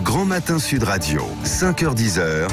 Grand Matin Sud Radio, 5h-10h.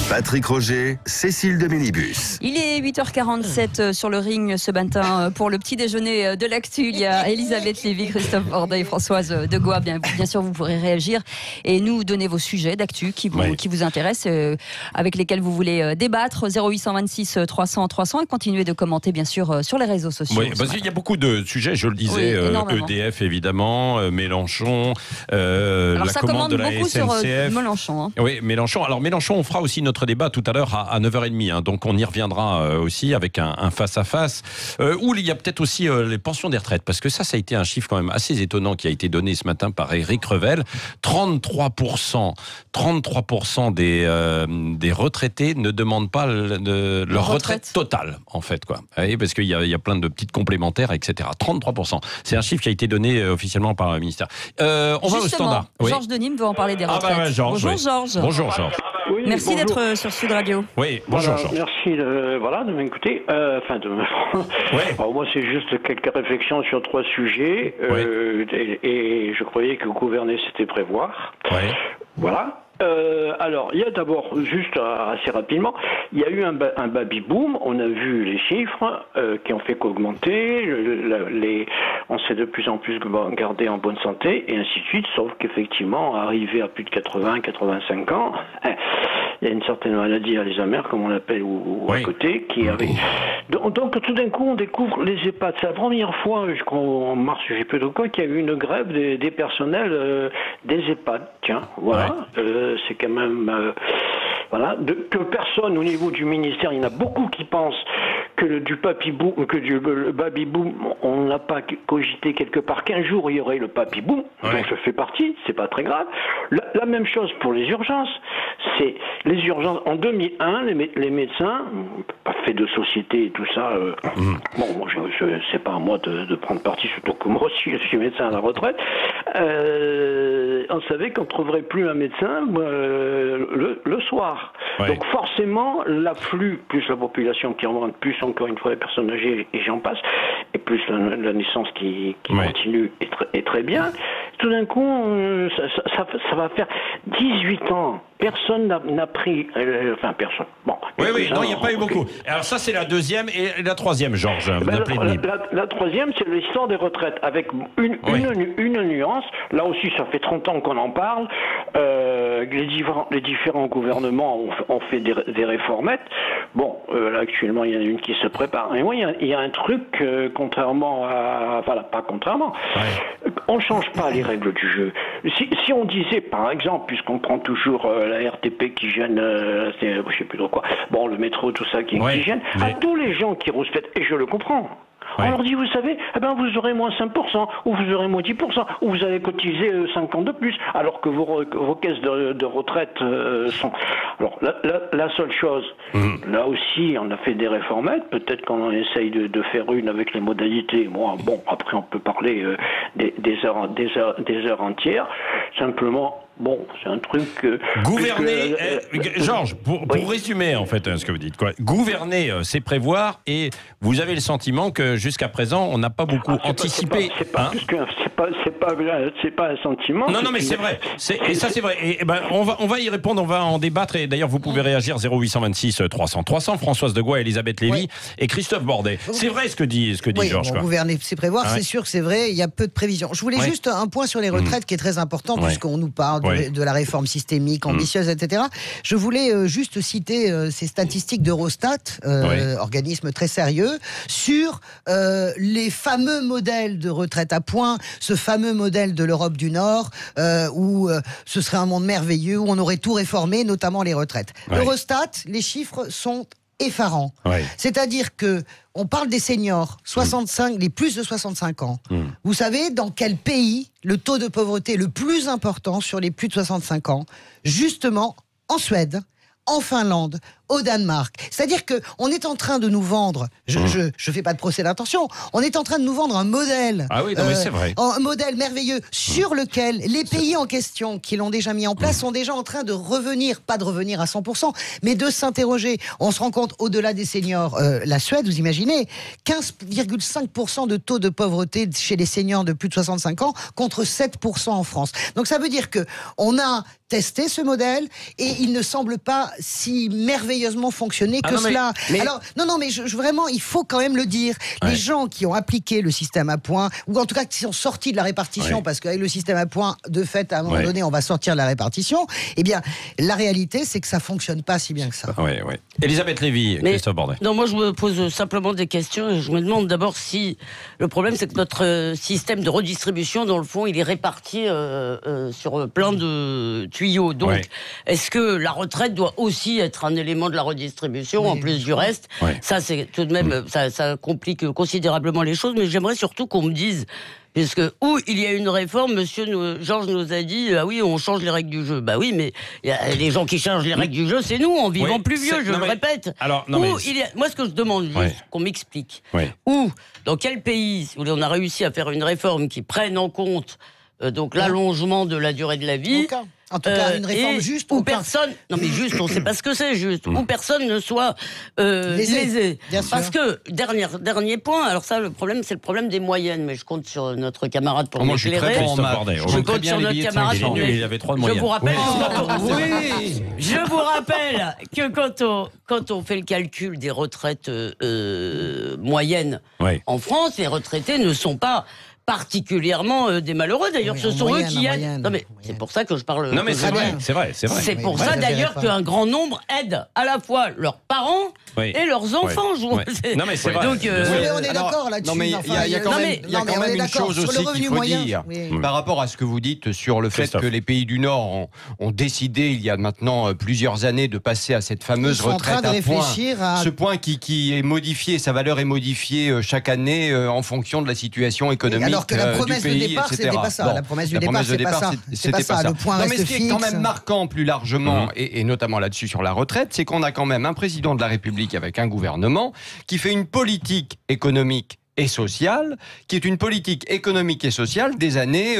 Patrick Roger, Cécile de Ménibus. Il est 8h47 sur le ring ce matin pour le petit déjeuner de l'actu. Il y a Elisabeth Lévy, Christophe Bordet et Françoise Degois. Bien sûr, vous pourrez réagir et nous donner vos sujets d'actu qui vous intéressent, avec lesquels vous voulez débattre. 0826 300 300 et continuer de commenter bien sûr sur les réseaux sociaux. Oui, parce qu'il y a beaucoup de sujets, je le disais, EDF évidemment, Mélenchon, alors la ça commande de la beaucoup SNCF. sur Mélenchon. Hein. Oui, Mélenchon. Alors Mélenchon, on fera aussi notre débat tout à l'heure à 9h30, hein, donc on y reviendra aussi avec un face-à-face, où il y a peut-être aussi les pensions des retraites, parce que ça a été un chiffre quand même assez étonnant qui a été donné ce matin par Éric Revel. 33% des retraités ne demandent pas leur retraite totale, en fait, quoi. Oui, parce qu'il y a plein de petites complémentaires, etc. 33%. C'est un chiffre qui a été donné officiellement par le ministère. On va au standard. Georges de Nîmes veut en parler des retraites. Bonjour Georges. Bonjour Georges. Oui, merci d'être sur Sud Radio. Oui, bonjour Georges. Merci de m'écouter. Alors moi, c'est juste quelques réflexions sur 3 sujets. Et je croyais que gouverner, c'était prévoir. Voilà. Alors, il y a d'abord, juste assez rapidement, il y a eu un baby-boom, on a vu les chiffres qui ont fait qu'augmenter, on s'est de plus en plus gardé en bonne santé, et ainsi de suite, sauf qu'effectivement, arrivé à plus de 80-85 ans, il y a une certaine maladie Alzheimer, comme on l'appelle, ou à côté, qui avait... Donc, tout d'un coup, on découvre les EHPAD. C'est la première fois, je crois, en mars, je ne sais plus de quoi, qu'il y a eu une grève des personnels des EHPAD. Tiens, voilà. C'est quand même... que personne au niveau du ministère, il y en a beaucoup qui pensent que le baby boom, on n'a pas cogité quelque part qu'un jour il y aurait le baby boom, donc je fais partie, c'est pas très grave. La même chose pour les urgences, c'est les urgences en 2001, les médecins, pas fait de société et tout ça, c'est pas à moi de prendre parti, surtout que moi aussi je suis médecin à la retraite, on savait qu'on ne trouverait plus un médecin le soir. Donc forcément, l'afflux, plus la population qui en rentre, plus encore une fois les personnes âgées, et j'en passe, et plus la naissance qui continue est très bien. Tout d'un coup, ça va faire 18 ans. Personne n'a pris... personne. Bon. Non, il n'y a pas eu beaucoup. Alors ça, c'est la deuxième et la troisième, Georges. La troisième, c'est l'histoire des retraites, avec une nuance. Là aussi, ça fait 30 ans qu'on en parle. Les différents gouvernements ont fait des réformettes. Bon, là, actuellement, il y en a une qui se prépare. Et moi, il y a un truc, contrairement à... pas contrairement. On ne change pas les règles du jeu. Si on disait, par exemple, puisqu'on prend toujours la RTP qui gêne, je ne sais plus trop quoi, le métro, tout ça qui gêne, à tous les gens qui rouspètent, et je le comprends, on leur dit, vous savez, vous aurez moins 5%, ou vous aurez moins 10%, ou vous allez cotiser 5 ans de plus, alors que vos caisses de retraite sont... Alors, la seule chose, là aussi, on a fait des réformettes, peut-être qu'on essaye de faire une avec les modalités. Après, on peut parler des heures entières. Simplement, c'est un truc... Gouverner, Georges, pour résumer en fait ce que vous dites, gouverner, c'est prévoir, et vous avez le sentiment que jusqu'à présent, on n'a pas beaucoup anticipé. C'est pas un sentiment. Non, mais c'est vrai. Et ça, c'est vrai. Et on va y répondre, on va en débattre. Et d'ailleurs, vous pouvez réagir 0826 300 300. Françoise Degois, Elisabeth Lévy et Christophe Bordet. C'est vrai ce que dit Georges. Gouverner, c'est prévoir. C'est sûr que c'est vrai. Il y a peu de prévisions. Je voulais juste un point sur les retraites qui est très important, puisqu'on nous parle de la réforme systémique, ambitieuse, etc. Je voulais juste citer ces statistiques d'Eurostat, organisme très sérieux, sur les fameux modèles de retraite à points, ce fameux modèle de l'Europe du Nord, où ce serait un monde merveilleux, où on aurait tout réformé, notamment les retraites. Eurostat, les chiffres sont effarants. C'est-à-dire que on parle des seniors, 65, les plus de 65 ans. Vous savez dans quel pays le taux de pauvreté est le plus important sur les plus de 65 ans? Justement, en Suède, en Finlande, au Danemark. C'est-à-dire qu'on est en train de nous vendre, je fais pas de procès d'intention, on est en train de nous vendre un modèle. Ah oui, non, mais c'est vrai. Un modèle merveilleux sur lequel les pays en question qui l'ont déjà mis en place sont déjà en train de revenir, pas de revenir à 100%, mais de s'interroger. On se rend compte, au-delà des seniors, la Suède, vous imaginez, 15,5% de taux de pauvreté chez les seniors de plus de 65 ans contre 7% en France. Donc ça veut dire qu'on a testé ce modèle et il ne semble pas si merveilleusement fonctionner que cela. Alors, mais vraiment, il faut quand même le dire. Ouais. Les gens qui ont appliqué le système à points, ou en tout cas qui sont sortis de la répartition, parce qu'avec le système à points, de fait, à un moment donné, on va sortir de la répartition, eh bien, la réalité, c'est que ça fonctionne pas si bien que ça. Elisabeth Lévy, Christophe Bordet. Non, moi, je me pose simplement des questions et je me demande d'abord si le problème, c'est que notre système de redistribution, dans le fond, il est réparti sur plein de tuyaux. Donc, est-ce que la retraite doit aussi être un élément de la redistribution, en plus du reste? Ça, c'est tout de même, ça complique considérablement les choses, mais j'aimerais surtout qu'on me dise, puisque où il y a une réforme, Georges nous a dit, ah oui, on change les règles du jeu. Bah oui, mais les gens qui changent les règles du jeu, c'est nous, en vivant plus vieux, je le répète. Alors, moi, ce que je demande juste, qu'on m'explique, où, dans quel pays, où on a réussi à faire une réforme qui prenne en compte donc l'allongement de la durée de la vie. En tout cas, une réforme juste où personne. Non, mais juste, on ne sait pas ce que c'est juste. Où personne ne soit lésé. Parce que dernier point. Alors ça, le problème, c'est le problème des moyennes. Mais je compte sur notre camarade pour m'éclairer. Je compte sur notre camarade. Il avait 3 de moyenne. Je vous rappelle. Je vous rappelle que quand on fait le calcul des retraites moyennes en France, les retraités ne sont pas particulièrement des malheureux. D'ailleurs, ce sont eux qui aident. Non, mais c'est pour ça que je parle. Non, mais c'est vrai. C'est pour ça d'ailleurs qu'un grand nombre aident à la fois leurs parents et leurs enfants. Non, mais c'est vrai. Donc, on est d'accord là-dessus. Non, mais il y a quand même une chose aussi qu'il faut dire par rapport à ce que vous dites sur le fait que les pays du Nord ont décidé il y a maintenant plusieurs années de passer à cette fameuse retraite à points. Ce point qui est modifié, sa valeur est modifiée chaque année en fonction de la situation économique. Alors que la promesse de départ, c'était pas ça. La promesse du départ, c'est pas ça. Le point reste fixe. Mais ce qui est quand même marquant plus largement, et notamment là-dessus sur la retraite, c'est qu'on a quand même un président de la République avec un gouvernement qui fait une politique économique et sociale, qui est une politique économique et sociale des années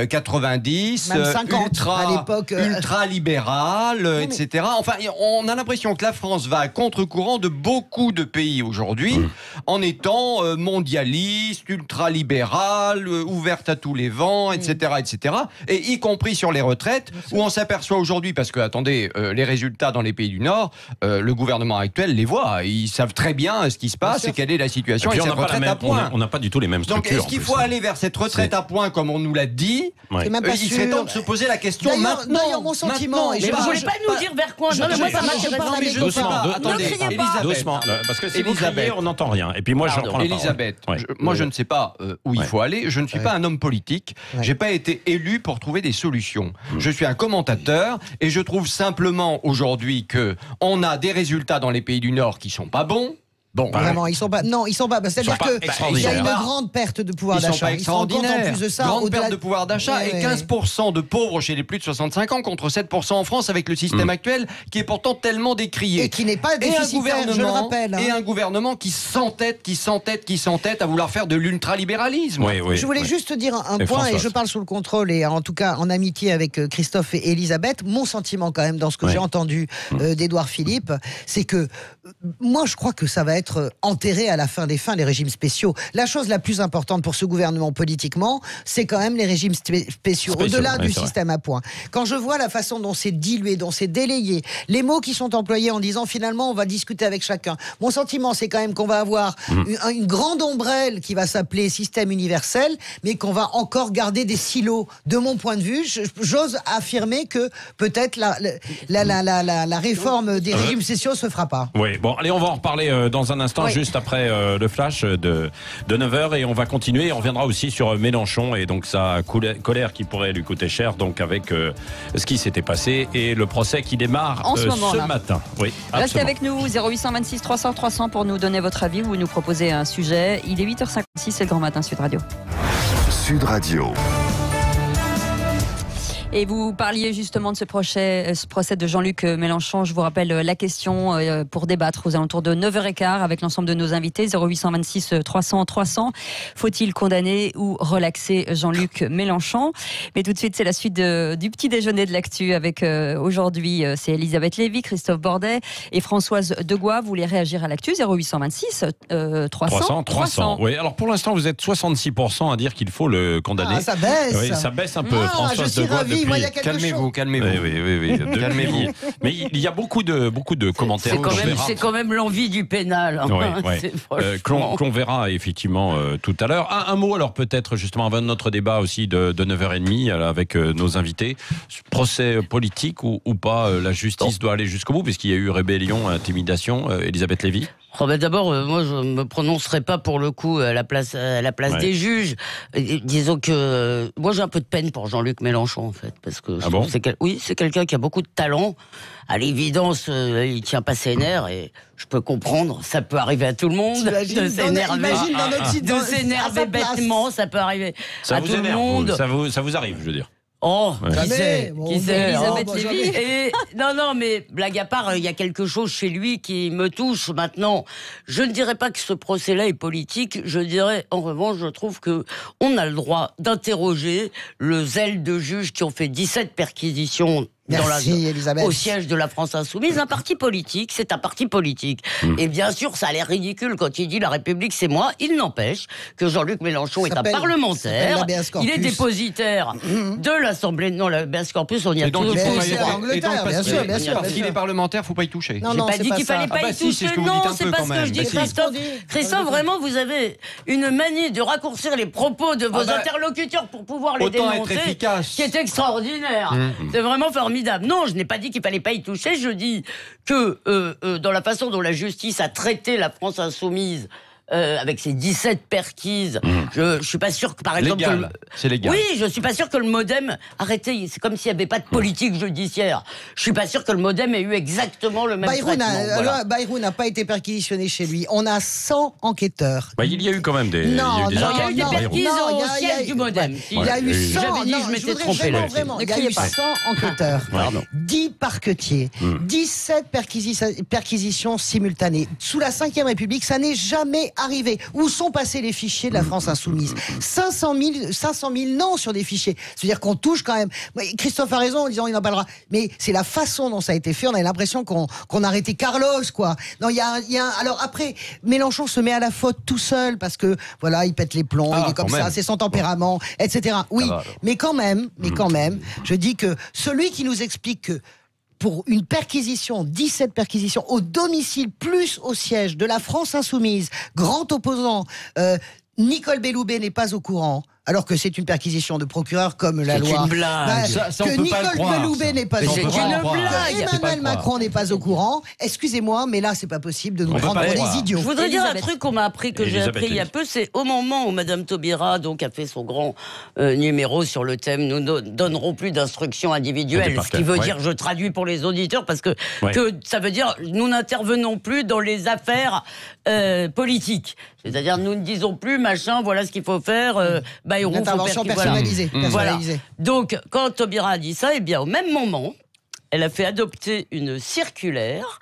90, même 50 à l'époque, ultra-libérale, etc. Enfin, on a l'impression que la France va à contre-courant de beaucoup de pays aujourd'hui, en étant mondialiste, ultra-libérale, ouverte à tous les vents, etc., etc. Et y compris sur les retraites, où on s'aperçoit aujourd'hui, parce que, attendez, les résultats dans les pays du Nord, le gouvernement actuel les voit. Ils savent très bien ce qui se passe et quelle est la situation avec cette retraite à points. On n'a pas du tout les mêmes structures. Donc, est-ce qu'il faut aller vers cette retraite à points, comme on nous l'a dit? Il serait temps de se poser la question maintenant. D'ailleurs, mon sentiment. Mais vous ne voulez pas nous dire vers quoi? Non, mais moi, ça m'intéresse. Non, mais je ne sais pas. Attendez, doucement. Parce que si vous criez, on n'entend rien. Et puis moi, j'en prends la parole. Elisabeth, moi, je ne sais pas où il faut aller. Je ne suis pas un homme politique. Je n'ai pas été élu pour trouver des solutions. Je suis un commentateur et je trouve simplement aujourd'hui qu'on a des résultats dans les pays du Nord qui ne sont pas bons. Bon, vraiment, ils sont pas. Non, ils sont pas. C'est-à-dire qu'il y a une grande perte de pouvoir d'achat. Ils sont pas extraordinaires. En plus de ça, grande perte de pouvoir d'achat et 15% de pauvres chez les plus de 65 ans contre 7% en France avec le système actuel qui est pourtant tellement décrié. Et qui n'est pas déficitaire, je le rappelle. Et un gouvernement qui s'entête à vouloir faire de l'ultralibéralisme. Je voulais juste dire un point, et je parle sous le contrôle et en tout cas en amitié avec Christophe et Elisabeth. Mon sentiment quand même dans ce que j'ai entendu d'Édouard Philippe, c'est que moi je crois que ça va être enterré à la fin des fins, les régimes spéciaux. La chose la plus importante pour ce gouvernement politiquement, c'est quand même les régimes spéciaux, au-delà du système à points. Quand je vois la façon dont c'est dilué, dont c'est délayé, les mots qui sont employés en disant finalement on va discuter avec chacun. Mon sentiment, c'est quand même qu'on va avoir une grande ombrelle qui va s'appeler système universel, mais qu'on va encore garder des silos. De mon point de vue, j'ose affirmer que peut-être la réforme des régimes spéciaux se fera pas. Oui, bon, allez, on va en reparler dans un instant, juste après le flash de 9h, et on va continuer. On reviendra aussi sur Mélenchon et donc sa colère qui pourrait lui coûter cher, donc avec ce qui s'était passé et le procès qui démarre ce matin. Oui, restez avec nous, 0826 300 300 pour nous donner votre avis ou nous proposer un sujet. Il est 8h56, c'est le Grand Matin Sud Radio. Sud Radio. Et vous parliez justement de ce procès de Jean-Luc Mélenchon. Je vous rappelle la question pour débattre aux alentours de 9h15 avec l'ensemble de nos invités. 0826 300 300. Faut-il condamner ou relaxer Jean-Luc Mélenchon? Mais tout de suite, c'est la suite du petit déjeuner de l'actu avec aujourd'hui, c'est Elisabeth Lévy, Christophe Bordet et Françoise Degois. Vous voulez réagir à l'actu? 0826 300 300. Oui, alors pour l'instant, vous êtes 66% à dire qu'il faut le condamner. Ah, ça baisse. Oui, ça baisse un peu. Je suis ravi. Moi, il y a quelque chose. Calmez-vous. Oui. Calmez-vous. Mais il y a beaucoup de commentaires. C'est quand même l'envie du pénal. Qu'on verra effectivement tout à l'heure. Un mot alors peut-être justement avant notre débat aussi de 9h30 avec nos invités. Procès politique ou pas, la justice doit aller jusqu'au bout puisqu'il y a eu rébellion, intimidation. Elisabeth Lévy. D'abord, moi, je me prononcerai pas pour le coup à la place des juges. Disons que moi, j'ai un peu de peine pour Jean-Luc Mélenchon, en fait, parce que c'est quelqu'un qui a beaucoup de talent. À l'évidence, il tient pas ses nerfs et je peux comprendre. Ça peut arriver à tout le monde de s'énerver bêtement. Ça peut arriver à tout le monde. Ça vous arrive, je veux dire. Qui sait Elisabeth Lévy. Non, mais blague à part, il y a quelque chose chez lui qui me touche maintenant. Je ne dirais pas que ce procès-là est politique. Je dirais, en revanche, je trouve que on a le droit d'interroger le zèle de juges qui ont fait 17 perquisitions au siège de la France Insoumise. Un parti politique, c'est un parti politique. Et bien sûr, ça a l'air ridicule quand il dit la République, c'est moi. Il n'empêche que Jean-Luc Mélenchon est un parlementaire. Il est dépositaire de l'Assemblée. Non, l'habeas corpus, on y a tous. Bien sûr. Parce qu'il est parlementaire, faut pas y toucher. J'ai pas dit qu'il fallait pas y toucher. Non, c'est pas ce que je dis. Christophe, vraiment, vous avez une manie de raccourcir les propos de vos interlocuteurs pour pouvoir les dénoncer, qui est extraordinaire. C'est vraiment formidable. Non, je n'ai pas dit qu'il fallait pas y toucher. Je dis que dans la façon dont la justice a traité la France Insoumise, avec ses 17 perquises, je suis pas sûr que, par exemple... C'est légal. Oui, je suis pas sûr que le MoDem... Arrêtez, c'est comme s'il n'y avait pas de politique judiciaire. Je suis pas sûr que le MoDem ait eu exactement le même traitement. Bayrou n'a pas été perquisitionné chez lui. On a 100 enquêteurs. Il y a eu quand même des... il y a eu des perquises au siège du MoDem. Il y a eu 100... J'avais dit que je m'étais trompé. Il y a eu 100 enquêteurs. 10 parquetiers. 17 perquisitions simultanées. Sous la 5e République, ça n'est jamais arrivé. Où sont passés les fichiers de la France Insoumise? 500 000 noms sur des fichiers. C'est-à-dire qu'on touche quand même. Christophe a raison en disant il n'en parlera. Mais c'est la façon dont ça a été fait. On a l'impression qu'on a arrêté Carlos, quoi. Non, alors après, Mélenchon se met à la faute tout seul parce que voilà, il pète les plombs, il est comme ça, c'est son tempérament, etc. Oui, mais quand même, je dis que celui qui nous explique que pour une perquisition, 17 perquisitions au domicile plus au siège de la France Insoumise, grand opposant, Nicole Belloubet n'est pas au courant. Alors que c'est une perquisition de procureur comme la loi. C'est une blague. Que Nicole Belloubet n'est pas au courant. C'est une blague. Emmanuel Macron n'est pas au courant. Excusez-moi, mais là, c'est pas possible de nous prendre pour des idiots. Je voudrais dire un truc qu'on m'a appris, que j'ai appris il y a peu, c'est au moment où Madame Taubira donc, a fait son grand numéro sur le thème « Nous ne donnerons plus d'instructions individuelles », ce qui veut dire, je traduis pour les auditeurs, parce que ça veut dire « Nous n'intervenons plus dans les affaires politiques ». C'est-à-dire, nous ne disons plus, machin, voilà ce qu'il faut faire, Bayrou, intervention personnalisée. Voilà. Donc, quand Taubira a dit ça, eh bien, au même moment, elle a fait adopter une circulaire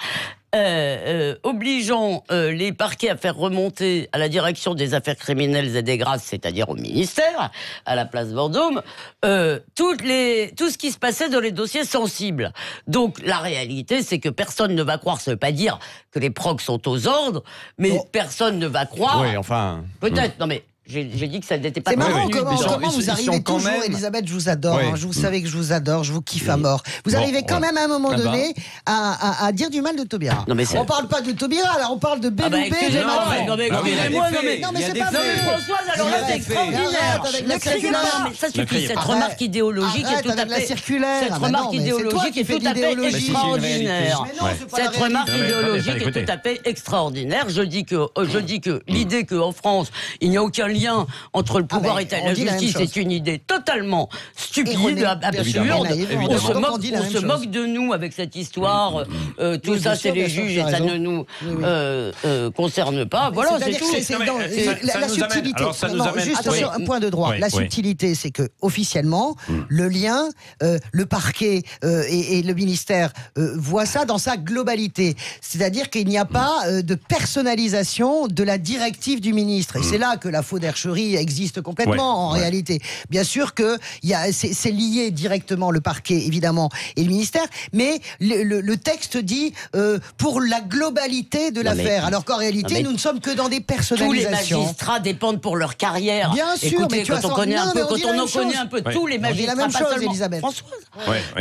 obligeant les parquets à faire remonter à la direction des affaires criminelles et des grâces, c'est-à-dire au ministère, à la place Vendôme, tout ce qui se passait dans les dossiers sensibles. Donc la réalité, c'est que personne ne va croire, ça ne veut pas dire que les procs sont aux ordres, mais personne ne va croire. Oui, enfin... Peut-être, non mais... J'ai dit que ça n'était pas... C'est marrant comment vous arrivez toujours, Elisabeth, je vous adore, vous savez que je vous adore, je vous kiffe à mort. Vous arrivez quand même à un moment donné à dire du mal de Taubira. On parle pas de Taubira, là, on parle de Belloubet et de Macron. Non mais c'est pas vrai. Françoise, alors là, c'est extraordinaire. Ça suffit, cette remarque idéologique est tout à fait... Cette remarque idéologique est tout à fait extraordinaire. Cette remarque idéologique est tout à fait extraordinaire. Je dis que l'idée qu'en France, il n'y a aucun lien lien entre le pouvoir et la justice est une idée totalement stupide, absurde. On se moque de nous avec cette histoire. Tout ça, c'est les juges et ça ne nous concerne pas. Voilà, c'est tout. La subtilité. Juste sur un point de droit. La subtilité, c'est que officiellement, le lien, le parquet et le ministère voient ça dans sa globalité. C'est-à-dire qu'il n'y a pas de personnalisation de la directive du ministre. Et c'est là que la faudercherie existe complètement en réalité. Bien sûr que c'est lié directement le parquet, évidemment, et le ministère, mais le texte dit pour la globalité de l'affaire. Alors qu'en réalité, nous ne sommes que dans des personnalisations. Tous les magistrats dépendent pour leur carrière. Bien sûr, écoutez, quand on connaît un peu, tous les magistrats, la même chose, Elisabeth.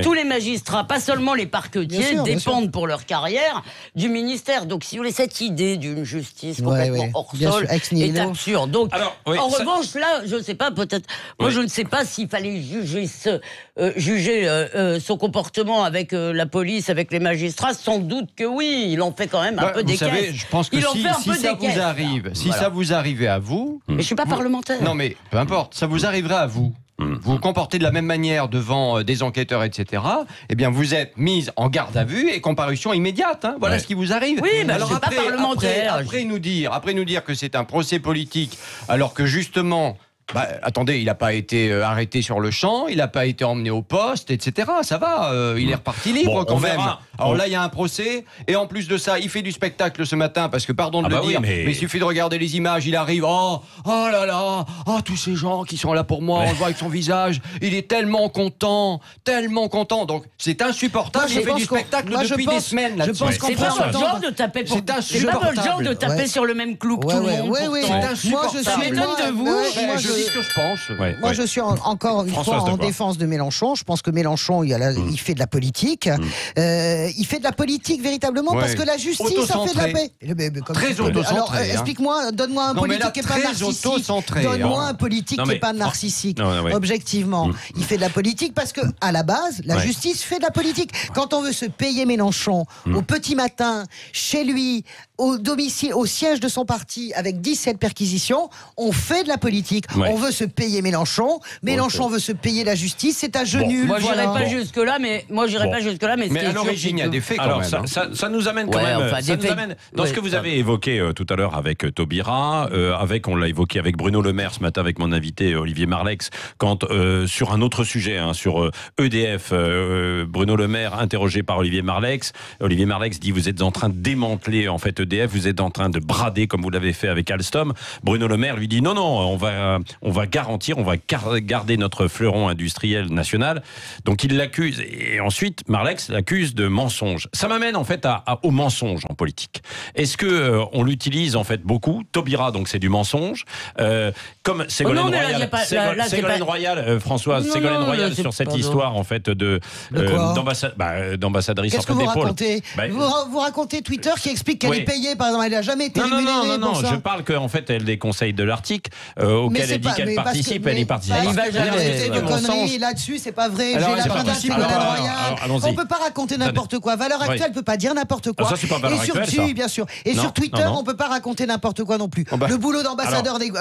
Tous les magistrats, pas seulement les parquetiers, dépendent pour leur carrière du ministère. Donc, si vous voulez, cette idée d'une justice complètement hors sol est absurde. Donc, en revanche, là, je ne sais pas, peut-être, moi, je ne sais pas s'il fallait juger son comportement avec la police, avec les magistrats. Sans doute que oui, il en fait quand même un peu des caisses. Vous savez, je pense que si ça vous arrivait à vous... Mais je ne suis pas parlementaire. Non, mais peu importe, ça vous arriverait à vous. Vous vous comportez de la même manière devant des enquêteurs, etc. Eh bien, vous êtes mise en garde à vue et comparution immédiate. Hein. Voilà ce qui vous arrive. Oui, mais alors après, pas parlementaire. Après nous dire que c'est un procès politique, alors que justement... attendez, il n'a pas été arrêté sur le champ, il n'a pas été emmené au poste, etc. Ça va, il est reparti libre quand même. Alors là, il y a un procès, et en plus de ça, il fait du spectacle ce matin, parce que, pardon de le dire, mais il suffit de regarder les images, il arrive, oh là là, tous ces gens qui sont là pour moi, on le voit avec son visage, il est tellement content, donc c'est insupportable, il fait du spectacle depuis des semaines là-dessus. C'est pas le genre de taper sur le même clou que tout le monde. C'est insupportable. Ça m'étonne de vous. C'est ce que je pense. Moi, je suis encore une fois en défense de Mélenchon. Je pense que Mélenchon, il fait de la politique. Il fait de la politique véritablement parce que la justice a fait de la paix. Très auto-centré. Alors, explique-moi, donne-moi un politique qui n'est pas narcissique. Donne-moi un politique qui n'est pas narcissique. Objectivement, il fait de la politique parce que, à la base, la justice fait de la politique. Quand on veut se payer Mélenchon au petit matin, chez lui, au domicile, au siège de son parti, avec 17 perquisitions, on fait de la politique. On veut se payer Mélenchon. Mélenchon veut se payer la justice. C'est à genoux. Moi, j'irai pas jusque-là, mais mais à l'origine, il y a des faits quand même. Ça nous amène quand même. Ça nous amène dans ce que vous avez évoqué tout à l'heure avec Taubira, on l'a évoqué avec Bruno Le Maire ce matin avec mon invité Olivier Marleix, quand sur un autre sujet, sur EDF, Bruno Le Maire interrogé par Olivier Marleix dit vous êtes en train de démanteler en fait EDF, vous êtes en train de brader comme vous l'avez fait avec Alstom. Bruno Le Maire lui dit non, on va garantir, on va garder notre fleuron industriel national. Donc il l'accuse et ensuite Marleix l'accuse de mensonge. Ça m'amène en fait au mensonge en politique. Est-ce que on l'utilise en fait beaucoup? Taubira, donc c'est du mensonge. Comme Ségolène Royal, Françoise, Ségolène Royal sur cette histoire en fait d'ambassadrice. Qu'est-ce que vous racontez? Vous racontez Twitter qui explique qu'elle est payée, par exemple, elle n'a jamais été rémunérée. Non, je parle qu'en fait elle des conseils de l'Arctique auxquels elle dit qu'elle participe, elle y participe. Vos conneries là-dessus, c'est pas vrai. J'ai l'agenda de Ségolène Royal. On peut pas raconter n'importe quoi. Valeurs actuelles, elle peut pas dire n'importe quoi. Ça, c'est pas valeur actuelle, ça. Bien sûr. Et sur Twitter, on peut pas raconter n'importe quoi non plus. Le boulot d'ambassadeur des...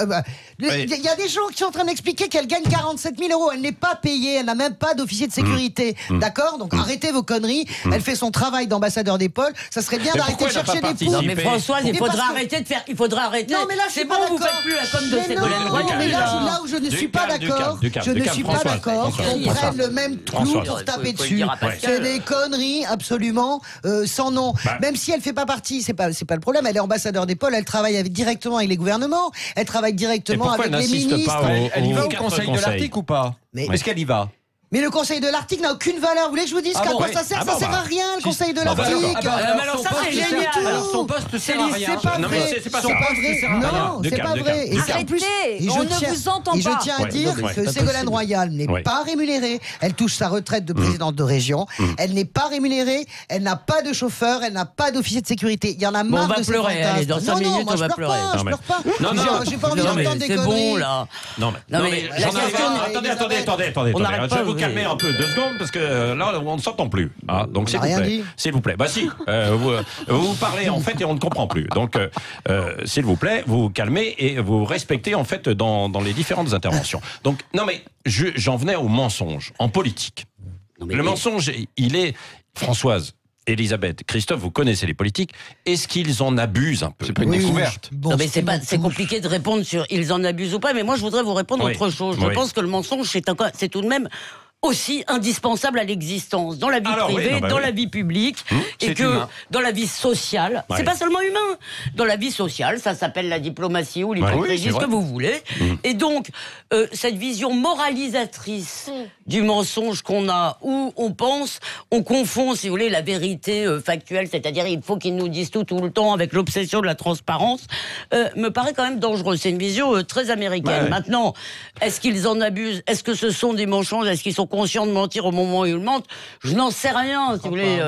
Il y a des gens qui sont en train d'expliquer qu'elle gagne 47 000 €. Elle n'est pas payée, elle n'a même pas d'officier de sécurité. D'accord? Donc arrêtez vos conneries. Elle fait son travail d'ambassadeur des pôles. Ça serait bien d'arrêter de chercher des poux. Non mais Françoise, il faudra arrêter de faire... Non mais là, c'est bon, vous faites plus la com de Ségolène Royal. Mais là où je ne suis pas d'accord, qu'on prenne le même clou pour taper dessus. C'est des conneries absolument sans nom. Même si elle fait pas partie, c'est pas le problème. Elle est ambassadeur des pôles, elle travaille directement avec les gouvernements, elle travaille directement avec les ministres. Elle y va au Conseil de l'Arctique ou pas? Est-ce qu'elle y va? Mais le Conseil de l'Arctique n'a aucune valeur. Vous voulez que je vous dise qu'à quoi ça sert? Ça sert à rien, le Conseil de l'Arctique. Alors ça, c'est génial. Alors son poste sert à rien. C'est pas vrai. C'est pas vrai. Non, c'est pas vrai. Arrêtez, on ne vous entend pas. Et je tiens à dire que Ségolène Royal n'est pas rémunérée. Elle touche sa retraite de présidente de région. Elle n'est pas rémunérée. Elle n'a pas de chauffeur. Elle n'a pas d'officier de sécurité. Il y en a marre de ces fantasmes. Dans 5 minutes, on va pleurer. Je pleure pas. J'ai pas envie d'entendre des conneries. Non mais la question... Attendez. Je vais vous calmer un peu 2 secondes parce que là on ne s'entend plus. Ah, donc s'il vous plaît. Bah si, vous parlez en fait et on ne comprend plus. Donc s'il vous plaît, vous calmez et vous respectez en fait dans les différentes interventions. Donc non mais j'en venais au mensonge en politique. Le mensonge, il est, Françoise, Elisabeth, Christophe, vous connaissez les politiques. Est-ce qu'ils en abusent un peu? C'est pas une découverte. Bon, non, mais c'est compliqué de répondre sur ils en abusent ou pas. Mais moi, je voudrais vous répondre autre chose. Je pense que le mensonge, c'est tout de même aussi indispensable à l'existence, dans la vie privée, dans la vie publique, et que dans la vie sociale, c'est pas seulement humain, dans la vie sociale, ça s'appelle la diplomatie ou l'hypocrisie, ce que vous voulez. Et donc, cette vision moralisatrice du mensonge qu'on a, où on pense, on confond, si vous voulez, la vérité factuelle, c'est-à-dire il faut qu'ils nous disent tout le temps avec l'obsession de la transparence, me paraît quand même dangereux. C'est une vision très américaine. Maintenant, est-ce qu'ils en abusent? Est-ce que ce sont des mensonges? Est-ce qu'ils sont conscients de mentir au moment où ils mentent? Je n'en sais rien, si vous voulez.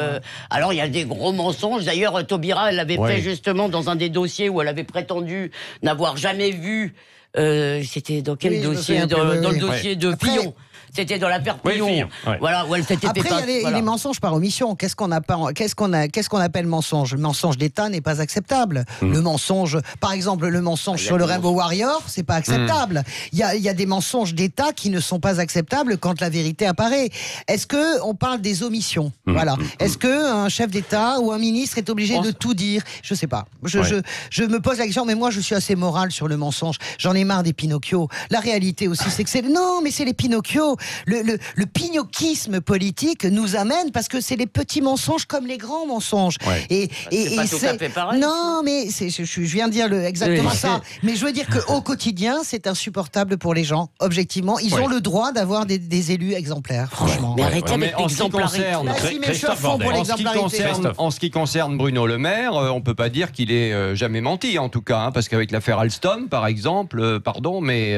Alors, il y a des gros mensonges. D'ailleurs, Taubira, elle l'avait fait justement dans un des dossiers où elle avait prétendu n'avoir jamais vu... c'était dans quel dossier? Dans le dossier de Fillon. C'était dans l'affaire Fillon. Voilà, où elle s'était Après, il y a les mensonges par omission. Qu'est-ce qu'on appelle mensonge? Le mensonge d'État n'est pas acceptable. Le mensonge, par exemple, le mensonge sur le Rainbow Warrior, c'est pas acceptable. Il y a des mensonges d'État qui ne sont pas acceptables quand la vérité apparaît. Est-ce que on parle des omissions? Voilà. Est-ce que un chef d'État ou un ministre est obligé de tout dire? Je sais pas. Je me pose la question, mais moi, je suis assez moral sur le mensonge. J'en ai marre des Pinocchio. La réalité aussi, c'est que c'est les Pinocchio. Le pinochisme politique nous amène parce que c'est les petits mensonges comme les grands mensonges. C'est pas tout à fait pareil. Non, mais je viens de dire exactement ça. Mais je veux dire qu'au quotidien, c'est insupportable pour les gens. Objectivement, ils ont le droit d'avoir des élus exemplaires. Franchement. Mais arrêtez avec l'exemplarité. En ce qui concerne Bruno Le Maire, on peut pas dire qu'il ait jamais menti, en tout cas, parce qu'avec l'affaire Alstom, par exemple, mais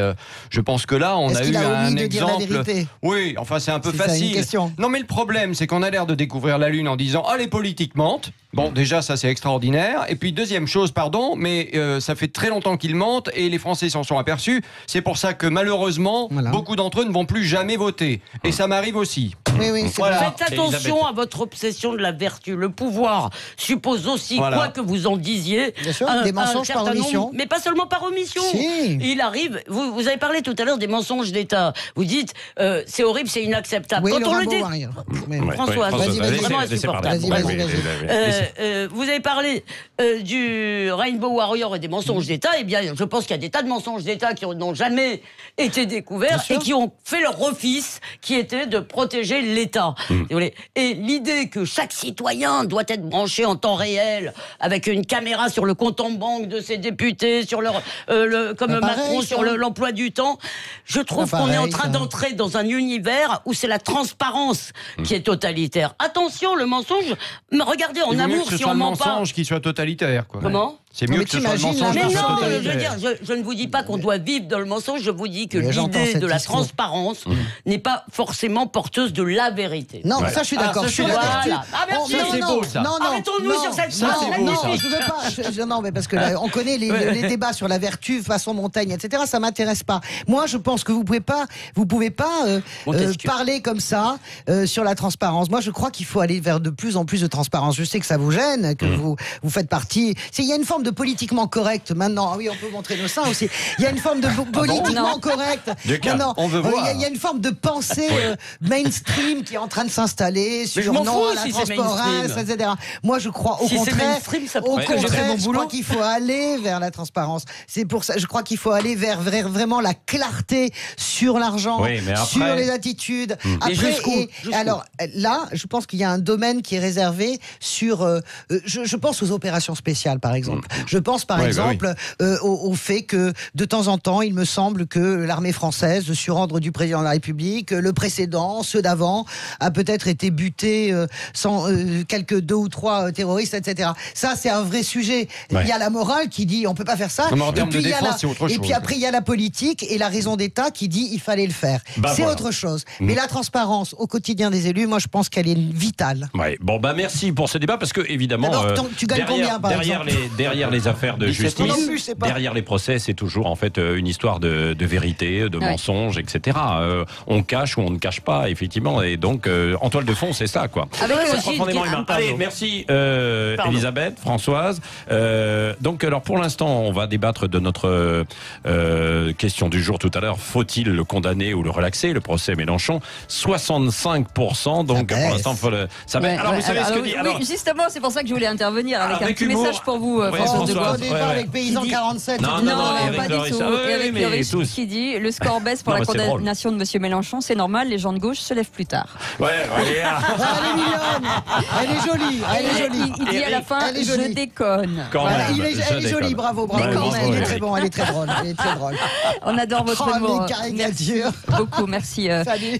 je pense que là, on a eu un exemple. Oui, enfin c'est un peu facile. Non mais le problème c'est qu'on a l'air de découvrir la Lune en disant les politiques mentent. Bon déjà ça c'est extraordinaire. Et puis deuxième chose, mais ça fait très longtemps qu'ils mentent et les Français s'en sont aperçus. C'est pour ça que malheureusement beaucoup d'entre eux ne vont plus jamais voter. Et ça m'arrive aussi. Faites attention à votre obsession de la vertu. Le pouvoir suppose aussi, quoi que vous en disiez, des mensonges par omission. Mais pas seulement par omission. Il arrive, vous avez parlé tout à l'heure des mensonges d'État. Vous dites c'est horrible, c'est inacceptable. Quand on le dit, Françoise, c'est vraiment insupportable. Vous avez parlé du Rainbow Warrior et des mensonges d'État. Eh bien, je pense qu'il y a des tas de mensonges d'État qui n'ont jamais été découverts et qui ont fait leur office, qui était de protéger l'État. Et l'idée que chaque citoyen doit être branché en temps réel, avec une caméra sur le compte en banque de ses députés, sur comme Macron sur l'emploi du temps, je trouve qu'on est en train d'entrer dans un univers où c'est la transparence qui est totalitaire. Attention, le mensonge, regardez, en amour, si on ment pas... C'est un mensonge qui soit totalitaire, quoi. Comment ? C'est mieux que ce soit le mensonge. Mais non, je ne vous dis pas qu'on doit vivre dans le mensonge, je vous dis que l'idée de la transparence n'est pas forcément porteuse de la vérité. Non, ça je suis d'accord. C'est beau ça. Arrêtons-nous sur cette ça. Je veux pas. Non, mais parce que on connaît les débats sur la vertu façon Montaigne, etc. Ça m'intéresse pas. Moi, je pense que vous pouvez pas parler comme ça sur la transparence. Moi, je crois qu'il faut aller vers de plus en plus de transparence. Je sais que ça vous gêne, que vous faites partie. Il y a une forme de politiquement correct maintenant. Oui, on peut montrer nos seins aussi. Il y a une forme de politiquement correct. On veut voir. Il y a une forme de pensée mainstream qui est en train de s'installer sur non à la transparence, etc. Moi, je crois au contraire. Je crois qu'il faut aller vers la transparence. C'est pour ça. Je crois qu'il faut aller vers vraiment la clarté sur l'argent, sur les attitudes. Alors là, je pense qu'il y a un domaine qui est réservé sur. Je pense aux opérations spéciales, par exemple. Je pense, par exemple, au fait que de temps en temps, il me semble que l'armée française, sur ordre du président de la République, le précédent, ceux d'avant, a peut-être été buté sans quelques 2 ou 3 terroristes, etc. Ça, c'est un vrai sujet. Il y a la morale qui dit on peut pas faire ça. Et puis après, il y a la politique et la raison d'État qui dit il fallait le faire. C'est autre chose. Mais la transparence au quotidien des élus, moi, je pense qu'elle est vitale. Bon, merci pour ce débat parce que évidemment, tu gagnes combien, par exemple ? derrière derrière les affaires de justice, plus, derrière les procès, c'est toujours en fait une histoire de vérité, de mensonges, etc. On cache ou on ne cache pas, effectivement. Et donc, en toile de fond, c'est ça, quoi. C'est profondément humain. Allez, merci Elisabeth, Françoise. Donc, alors pour l'instant, on va débattre de notre question du jour tout à l'heure. Faut-il le condamner ou le relaxer, le procès Mélenchon? 65%. Donc, pour l'instant, ça va. Alors, vous savez ce que dit. Oui, justement, c'est pour ça que je voulais intervenir avec un petit message pour vous, Françoise de Gaulle. Au départ, avec Paysan 47. Non, pas du tout. Eric Loris qui dit le score baisse pour la condamnation de M. Mélenchon, c'est normal, les gens de gauche se lèvent plus tard. Elle est mignonne. Elle est jolie. Il dit à la fin, je déconne. Elle est jolie, bravo. Elle est très bon, elle est très drôle. On adore votre humour. Merci beaucoup, merci.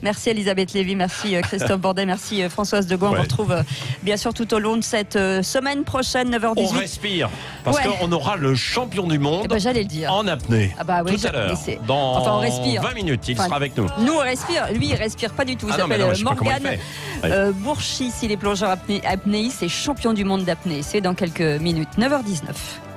Merci Elisabeth Lévy, merci Christophe Bordet, merci Françoise de Gaulle. On vous retrouve bien sûr tout au long de cette semaine prochaine, 9h18. On respire, parce qu'on aura le champion du monde j'allais le dire. en apnée. Tout à l'heure. On respire. 20 minutes, il sera avec nous. Nous, on respire. Lui, il respire pas du tout. Il s'appelle Morgane Bourchis. Il est plongeur apnéiste et champion du monde d'apnée. C'est dans quelques minutes. 9h19.